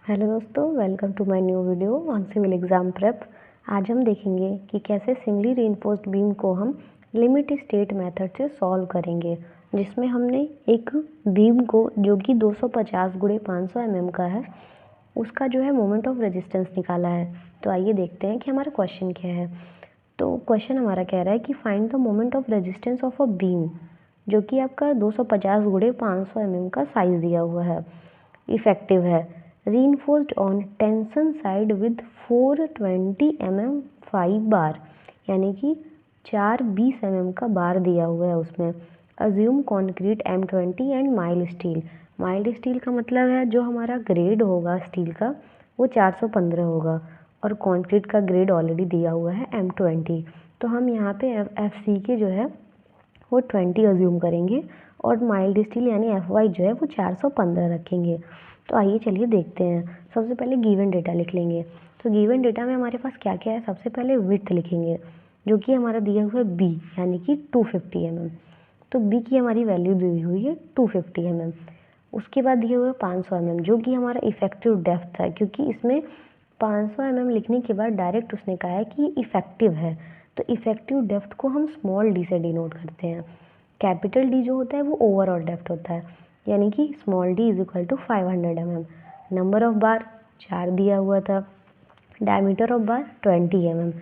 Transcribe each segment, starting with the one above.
Hello दोस्तों, welcome to my new video on civil exam prep. आज हम देखेंगे कि कैसे सिंगली रीइंफोर्स्ड बीम को हम लिमिट स्टेट मेथड से सॉल्व करेंगे, जिसमें हमने एक बीम को जो कि 250 गुणे 500 mm का है, उसका जो है मोमेंट ऑफ रेजिस्टेंस निकाला है। तो आइए देखते हैं कि हमारा क्वेश्चन क्या है। तो क्वेश्चन हमारा कह रहा है कि find the moment of resistance of a beam, जो कि आपका 250 गुणे 500 mm का साइज दिया हुआ है, इफेक्टिव है, reinforced on tension side with 420 mm 5 बार, यानी कि 420 mm का बार दिया हुआ है उसमें। Assume concrete M20 and mild steel. Mild steel का मतलब है जो हमारा ग्रेड होगा स्टील का वो 415 होगा, और कॉन्क्रीट का ग्रेड ऑलरेडी दिया हुआ है M20। तो हम यहाँ पे FC के जो है वो 20 अज्यूम करेंगे और माइल्ड स्टील यानी FY जो है वो 415 रखेंगे। तो आइए चलिए देखते हैं। सबसे पहले गिवन डेटा लिख लेंगे। तो गिवन डेटा में हमारे पास क्या क्या है, सबसे पहले विड्थ लिखेंगे जो कि हमारा दिया हुआ है B यानी कि 250 mm। तो B की हमारी वैल्यू दी हुई है 250 mm। उसके बाद दिया हुआ है 500 mm जो कि हमारा इफेक्टिव डेप्थ है, क्योंकि इसमें 500 mm लिखने के बाद डायरेक्ट उसने कहा है कि इफेक्टिव है, तो इफेक्टिव डेप्थ को हम स्मॉल d से डिनोट करते हैं। कैपिटल D जो होता है वो ओवरऑल डेप्थ होता है, यानी कि small d is equal to 500 mm। Number of bar 4 दिया हुआ था, diameter of bar 20 mm,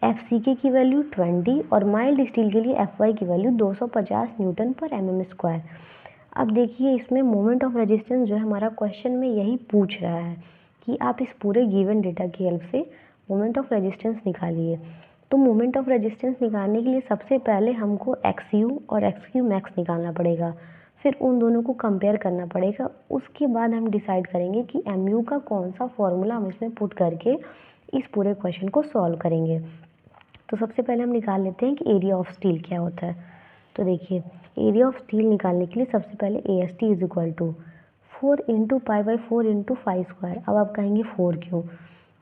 FCK की वैल्यू 20 और माइल्ड स्टील के लिए FY की वैल्यू 250 न्यूटन पर mm स्क्वायर। अब देखिए इसमें मोमेंट ऑफ रेजिस्टेंस जो है हमारा क्वेश्चन में यही पूछ रहा है कि आप इस पूरे गिवन डेटा की हेल्प से मोमेंट ऑफ रेजिस्टेंस निकालिए। तो मोमेंट ऑफ रेजिस्टेंस निकालने के लिए सबसे पहले हमको XU और XQ मैक्स निकालना पड़ेगा, फिर उन दोनों को कंपेयर करना पड़ेगा। उसके बाद हम डिसाइड करेंगे कि MU का कौन सा फॉर्मूला हम इसमें पुट करके इस पूरे क्वेश्चन को सॉल्व करेंगे। तो सबसे पहले हम निकाल लेते हैं कि एरिया ऑफ स्टील क्या होता है। तो देखिए एरिया ऑफ स्टील निकालने के लिए सबसे पहले AST is equal to 4 into pi by 4 into 5 square. अब आप कहेंगे 4 क्यों?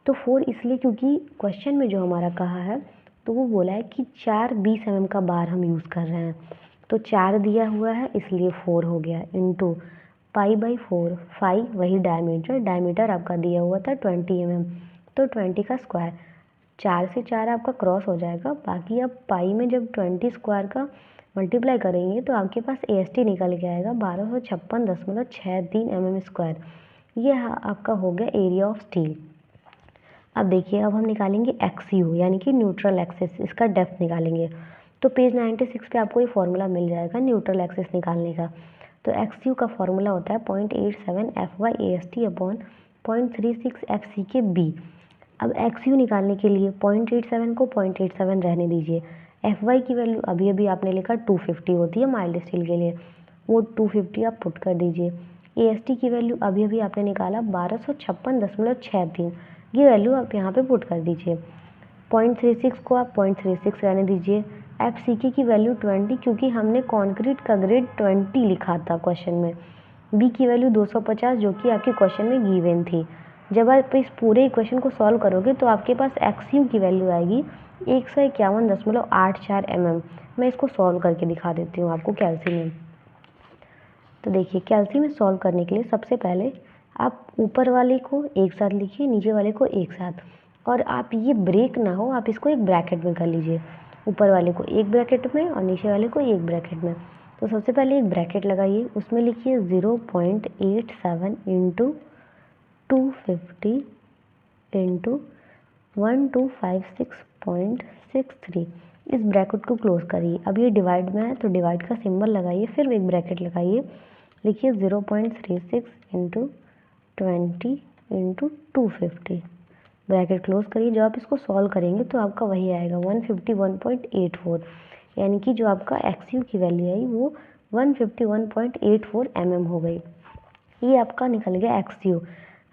तो 4 इसलिए क्योंकि क्वेश्चन में जो हमारा कहा है तो वो बोला है कि 420 mm का बार हम यूज़ कर रहे हैं, तो 4 दिया हुआ है इसलिए 4 हो गया, इंटू पाई बाई 4, 5 वही डायमीटर, डायमीटर आपका दिया हुआ था 20 mm, तो 20 का स्क्वायर, 4 से 4 आपका क्रॉस हो जाएगा, बाकी आप पाई में जब 20 स्क्वायर का मल्टीप्लाई करेंगे तो आपके पास AST निकल के आएगा 1256.63 mm स्क्वायर। ये आपका हो गया एरिया ऑफ स्टील। अब देखिए अब हम निकालेंगे XU यानी कि न्यूट्रल एक्सिस, इसका डेप्थ निकालेंगे। तो पेज 96 पे आपको ये फॉर्मूला मिल जाएगा न्यूट्रल एक्सिस निकालने का। तो XU का फॉर्मूला होता है 0.87 FY AST upon 0.36 FCK B। अब XU निकालने के लिए 0.87 को 0.87 रहने दीजिए। FY की वैल्यू अभी अभी आपने लिखा 250 होती है माइल्ड स्टील के लिए, वो 250 आप पुट कर दीजिए। AST की वैल्यू अभी अभी आपने निकाला 1256.63, ये वैल्यू आप यहाँ पे पुट कर दीजिए। 0.36 को आप 0.36 रहने दीजिए। FCK की वैल्यू 20, क्योंकि हमने कंक्रीट का ग्रेड 20 लिखा था क्वेश्चन में। B की वैल्यू 250 जो कि आपके क्वेश्चन में गिवन थी। जब आप इस पूरे इक्वेशन को सॉल्व करोगे तो आपके पास XU की वैल्यू आएगी 151.84 mm। मैं इसको सॉल्व करके दिखा देती हूँ आपको कैल्सी में। तो देखिए कैल्सी में सॉल्व करने के लिए सबसे पहले आप ऊपर वाले को एक साथ लिखिए, नीचे वाले को एक साथ, और आप ये ब्रेक ना हो आप इसको एक ब्रैकेट में कर लीजिए। ऊपर वाले को एक ब्रैकेट में और नीचे वाले को एक ब्रैकेट में। तो सबसे पहले एक ब्रैकेट लगाइए, उसमें लिखिए 0.87 इंटू 250 इंटू 1256.63। इस ब्रैकेट को क्लोज करिए। अब ये डिवाइड में है तो डिवाइड का सिंबल लगाइए, फिर एक ब्रैकेट लगाइए, लिखिए 0.36 इंटू 20 इंटू 250, ब्रैकेट क्लोज करिए। जब आप इसको सॉल्व करेंगे तो आपका वही आएगा 151.84, यानी कि जो आपका XU की वैल्यू आई वो 151.84 mm हो गई। ये आपका निकल गया XU।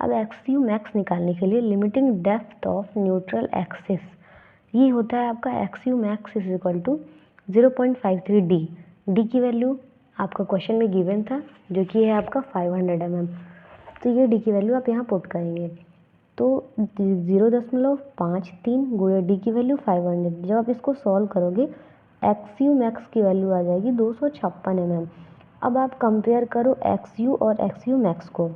अब XU मैक्स निकालने के लिए limiting depth of neutral axis, ये होता है आपका XU max is equal to 0.53 D। D की वैल्यू आपका क्वेश्चन में गिवन था जो कि है आपका 500 mm। तो ये D की वैल्यू आप यहाँ पुट करेंगे, तो 0.53 गुणे D की वैल्यू 500। जब आप इसको सॉल्व करोगे XU मैक्स की वैल्यू आ जाएगी 256 mm। अब आप कंपेयर करो XU और XU मैक्स को,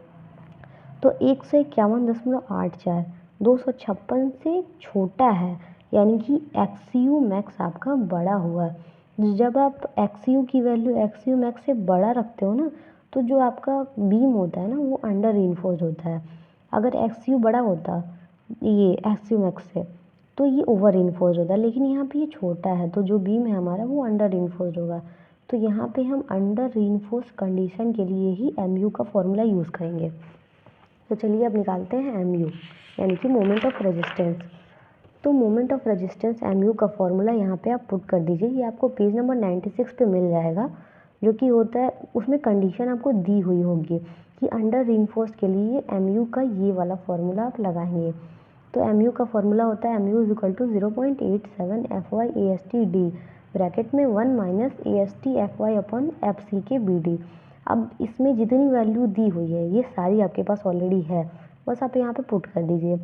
तो 151.84 256 से छोटा है, यानी कि एक्सयू मैक्स आपका बड़ा हुआ है। जब आप एक्सयू की वैल्यू एक्सयू मैक्स से बड़ा रखते हो ना, तो जो आपका बीम होता है ना वो अंडर रीइंफोर्स्ड होता है। अगर एक्सयू बड़ा होता ये एक्सयू मैक्स से तो ये ओवर रीइंफोर्स्ड होता है, लेकिन यहाँ पे ये छोटा है तो जो बीम है हमारा वो अंडर रीइंफोर्स्ड होगा। तो यहाँ पे हम अंडर रीइंफोर्स्ड कंडीशन के लिए ही MU का फॉर्मूला यूज़ करेंगे। तो चलिए अब निकालते हैं MU यानी कि मोमेंट ऑफ रेजिस्टेंस। तो मोमेंट ऑफ रेजिस्टेंस MU का फॉर्मूला यहाँ पे आप पुट कर दीजिए। ये आपको पेज नंबर 96 पे मिल जाएगा, जो कि होता है उसमें कंडीशन आपको दी हुई होगी कि अंडर रीइंफोर्स्ड के लिए MU का ये वाला फॉर्मूला आप लगाएंगे। तो MU का फॉर्मूला होता है MU is equal to 0.87 FY AST D bracket में 1 minus AST FY upon FC के BD। अब इसमें जितनी वैल्यू दी हुई है ये सारी आपके पास ऑलरेडी है, बस आप यहाँ पे पुट कर दीजिए।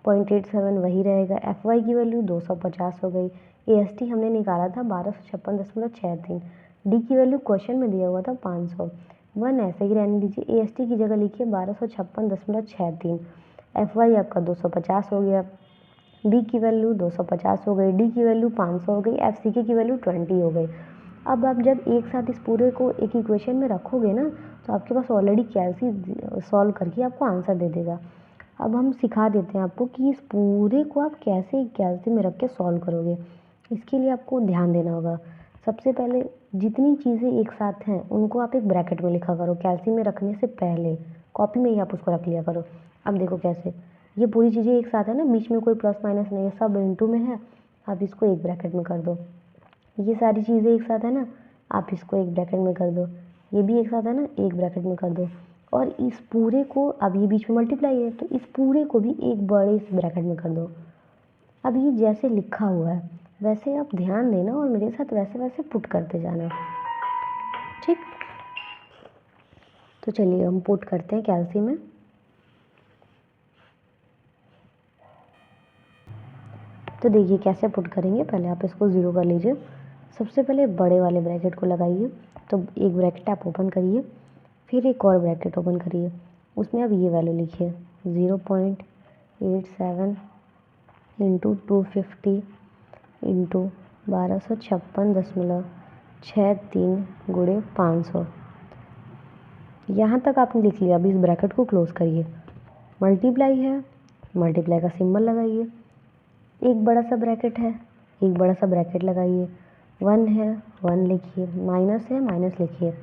0.87 वही रहेगा, FY की वैल्यू 250 हो गई, AST हमने निकाला था 1256.63, D की वैल्यू क्वेश्चन में दिया हुआ था 500, 1 ऐसे ही रहने दीजिए, AST की जगह लिखिए 1256.63, FY आपका 250 हो गया, B की वैल्यू 250 हो गई, D की वैल्यू 500 हो गई, FCK की वैल्यू 20 हो गई। अब आप जब एक साथ इस पूरे को एक इक्वेशन में रखोगे ना, तो आपके पास ऑलरेडी कैल्सी सॉल्व करके आपको आंसर दे देगा। अब हम सिखा देते हैं आपको कि इस पूरे को आप कैसे कैल्सी में रख के सॉल्व करोगे। इसके लिए आपको ध्यान देना होगा। सबसे पहले जितनी चीज़ें एक साथ हैं उनको आप एक ब्रैकेट में लिखा करो, कैल्सी में रखने से पहले कॉपी में ही आप उसको रख लिया करो। अब देखो कैसे, ये पूरी चीज़ें एक साथ है ना, बीच में कोई प्लस माइनस नहीं है, सब इंटू में है, आप इसको एक ब्रैकेट में कर दो। ये सारी चीज़ें एक साथ है ना, आप इसको एक ब्रैकेट में कर दो, ये भी एक साथ है ना, एक ब्रैकेट में कर दो। और इस पूरे को, अब ये बीच में मल्टीप्लाई है तो इस पूरे को भी एक बड़े इस ब्रैकेट में कर दो। अब ये जैसे लिखा हुआ है वैसे आप ध्यान देना और मेरे साथ वैसे वैसे पुट करते जाना, ठीक। तो चलिए हम पुट करते हैं कैल्सी में। तो देखिए कैसे पुट करेंगे, पहले आप इसको 0 कर लीजिए। सबसे पहले बड़े वाले ब्रैकेट को लगाइए, तो एक ब्रैकेट आप ओपन करिए, फिर एक और ब्रैकेट ओपन करिए, उसमें अब ये वैल्यू लिखिए 0.87 इंटू 250 इंटू 1256.63 गुणे 500। यहाँ तक आपने लिख लिया। अब इस ब्रैकेट को क्लोज करिए, मल्टीप्लाई है, मल्टीप्लाई का सिंबल लगाइए, एक बड़ा सा ब्रैकेट है, एक बड़ा सा ब्रैकेट लगाइए, 1 है 1 लिखिए, माइनस है माइनस लिखिए।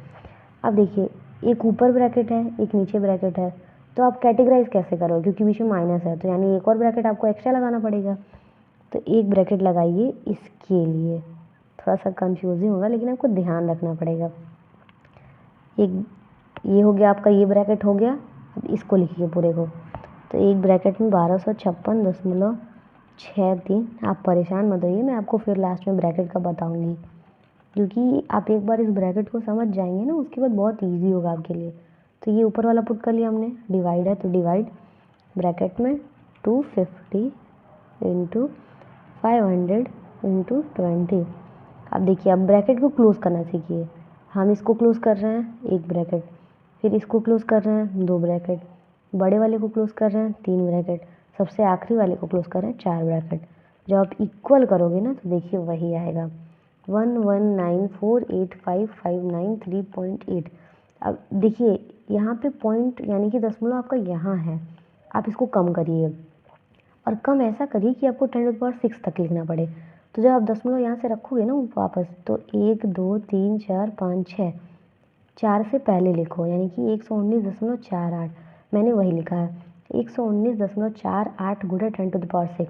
अब देखिए एक ऊपर ब्रैकेट है एक नीचे ब्रैकेट है, तो आप कैटेगराइज कैसे करोगे, क्योंकि बीच में माइनस है तो यानी एक और ब्रैकेट आपको एक्स्ट्रा लगाना पड़ेगा। तो एक ब्रैकेट लगाइए इसके लिए, थोड़ा सा कंफ्यूजिंग होगा लेकिन आपको ध्यान रखना पड़ेगा। एक ये हो गया आपका, ये ब्रैकेट हो गया। अब इसको लिखिए पूरे को, तो एक ब्रैकेट में 1256.63। आप परेशान मत होइए, मैं आपको फिर लास्ट में ब्रैकेट का बताऊंगी, क्योंकि आप एक बार इस ब्रैकेट को समझ जाएंगे ना उसके बाद बहुत इजी होगा आपके लिए। तो ये ऊपर वाला पुट कर लिया हमने, डिवाइड है तो डिवाइड ब्रैकेट में 250 इंटू 500 इंटू 20। अब देखिए अब ब्रैकेट को क्लोज करना सीखिए। हम इसको क्लोज कर रहे हैं एक ब्रैकेट, फिर इसको क्लोज कर रहे हैं 2 ब्रैकेट, बड़े वाले को क्लोज कर रहे हैं 3 ब्रैकेट, सबसे आखिरी वाले को क्लोज कर रहे हैं 4 ब्रैकेट। जब आप इक्वल करोगे ना तो देखिए वही आएगा 119485593.8। अब देखिए यहाँ पे पॉइंट यानी कि दशमलव आपका यहाँ है, आप इसको कम करिए और कम ऐसा करिए कि आपको 10⁶ तक लिखना पड़े। तो जब आप दशमलव यहाँ से रखोगे ना वापस, तो 1 2 3 4 5 6, 4 से पहले लिखो, यानी कि 119.48। मैंने वही लिखा है 119.48 गुणा 10⁶।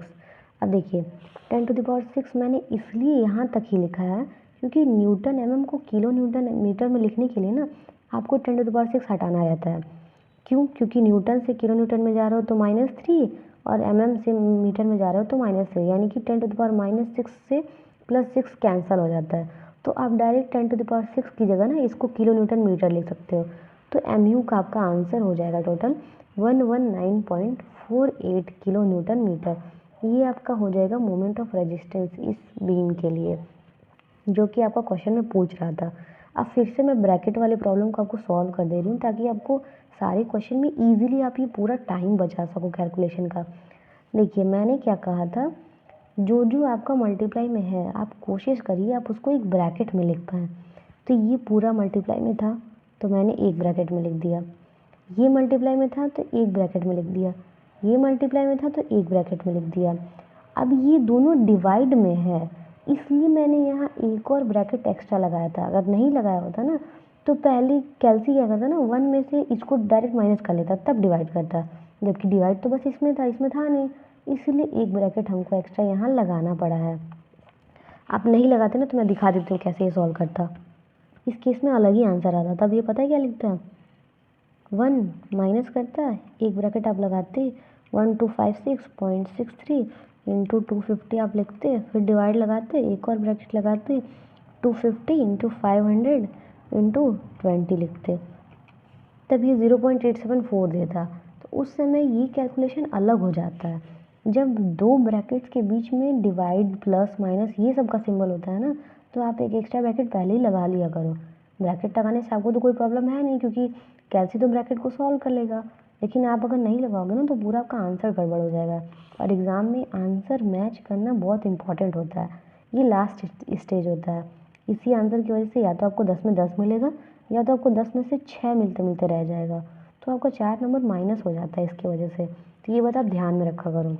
अब देखिए 10⁶ मैंने इसलिए यहाँ तक ही लिखा है क्योंकि न्यूटन mm को किलो न्यूटन मीटर में लिखने के लिए ना आपको 10⁶ हटाना रहता है। क्यों? क्योंकि न्यूटन से किलो न्यूटन में जा रहे हो तो -3 और mm से मीटर में जा रहे हो तो -3, यानी कि 10⁻⁻6 से +6 कैंसिल हो जाता है। तो आप डायरेक्ट 10⁶ की जगह ना इसको किलो न्यूटन मीटर लिख सकते हो। तो MU का आपका आंसर हो जाएगा टोटल 119.48 किलो न्यूटन मीटर। ये आपका हो जाएगा मोमेंट ऑफ रेजिस्टेंस इस बीम के लिए, जो कि आपका क्वेश्चन में पूछ रहा था। अब फिर से मैं ब्रैकेट वाले प्रॉब्लम को आपको सॉल्व कर दे रही हूँ ताकि आपको सारे क्वेश्चन में ईजिली आप ये पूरा टाइम बचा सको कैलकुलेशन का। देखिए मैंने क्या कहा था, जो जो आपका मल्टीप्लाई में है आप कोशिश करिए आप उसको एक ब्रैकेट में लिख पाएँ। तो ये पूरा मल्टीप्लाई में था तो मैंने एक ब्रैकेट में लिख दिया, ये मल्टीप्लाई में था तो एक ब्रैकेट में लिख दिया, ये मल्टीप्लाई में था तो एक ब्रैकेट में लिख दिया। अब ये दोनों डिवाइड में है इसलिए मैंने यहाँ एक और ब्रैकेट एक्स्ट्रा लगाया था। अगर नहीं लगाया होता ना तो पहले कैल्सी क्या करता ना, 1 में से इसको डायरेक्ट माइनस कर लेता तब डिवाइड करता, जबकि डिवाइड तो बस इसमें था नहीं, इसीलिए एक ब्रैकेट हमको एक्स्ट्रा यहाँ लगाना पड़ा है। आप नहीं लगाते ना तो मैं दिखा देती हूँ कैसे ये सॉल्व करता। इस केस में अलग ही आंसर आता, तब ये पता है क्या लिखता है, 1 माइनस करता है, एक ब्रैकेट आप लगाते 1256.63 इंटू 250 आप लिखते, फिर डिवाइड लगाते, एक और ब्रैकेट लगाते 250 इंटू 500 इंटू 20 लिखते, तब ये 0.874 देता। तो उस समय ये कैलकुलेशन अलग हो जाता है। जब दो ब्रैकेट्स के बीच में डिवाइड प्लस माइनस ये सब का सिंबल होता है ना, तो आप एक एक्स्ट्रा ब्रैकेट पहले ही लगा लिया करो। ब्रैकेट लगाने से आपको तो कोई प्रॉब्लम है नहीं क्योंकि कैल्सी तो ब्रैकेट को सॉल्व कर लेगा, लेकिन आप अगर नहीं लगाओगे ना तो पूरा आपका आंसर गड़बड़ हो जाएगा। और एग्ज़ाम में आंसर मैच करना बहुत इंपॉर्टेंट होता है, ये लास्ट स्टेज होता है। इसी आंसर की वजह से या तो आपको 10 में 10 मिलेगा या तो आपको 10 में से 6 मिलते मिलते रह जाएगा, तो आपका 4 नंबर माइनस हो जाता है इसकी वजह से। तो ये बात आप ध्यान में रखा करो।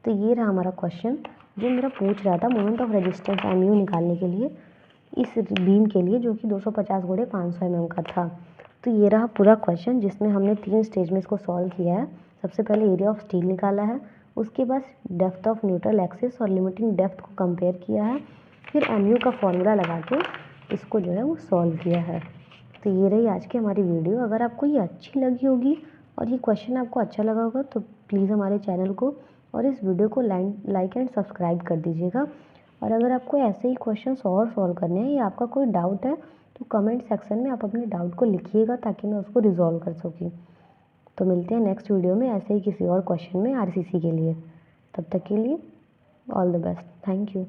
तो ये रहा हमारा क्वेश्चन जो मेरा पूछ रहा था मोमेंट ऑफ रेजिस्टेंस MU निकालने के लिए इस बीम के लिए, जो कि 250 गुणे 500 mm का था। तो ये रहा पूरा क्वेश्चन जिसमें हमने 3 स्टेज में इसको सॉल्व किया है। सबसे पहले एरिया ऑफ स्टील निकाला है, उसके बाद डेप्थ ऑफ न्यूट्रल एक्सिस और लिमिटिंग डेप्थ को कंपेयर किया है, फिर MU का फॉर्मूला लगा के इसको जो है वो सॉल्व किया है। तो ये रही आज की हमारी वीडियो। अगर आपको ये अच्छी लगी होगी और ये क्वेश्चन आपको अच्छा लगा होगा तो प्लीज़ हमारे चैनल को और इस वीडियो को लाइक एंड सब्सक्राइब कर दीजिएगा। और अगर आपको ऐसे ही क्वेश्चंस और सॉल्व करने हैं या आपका कोई डाउट है तो कमेंट सेक्शन में आप अपने डाउट को लिखिएगा ताकि मैं उसको रिजॉल्व कर सकूँ। तो मिलते हैं नेक्स्ट वीडियो में ऐसे ही किसी और क्वेश्चन में RCC के लिए। तब तक के लिए all the best, thank you.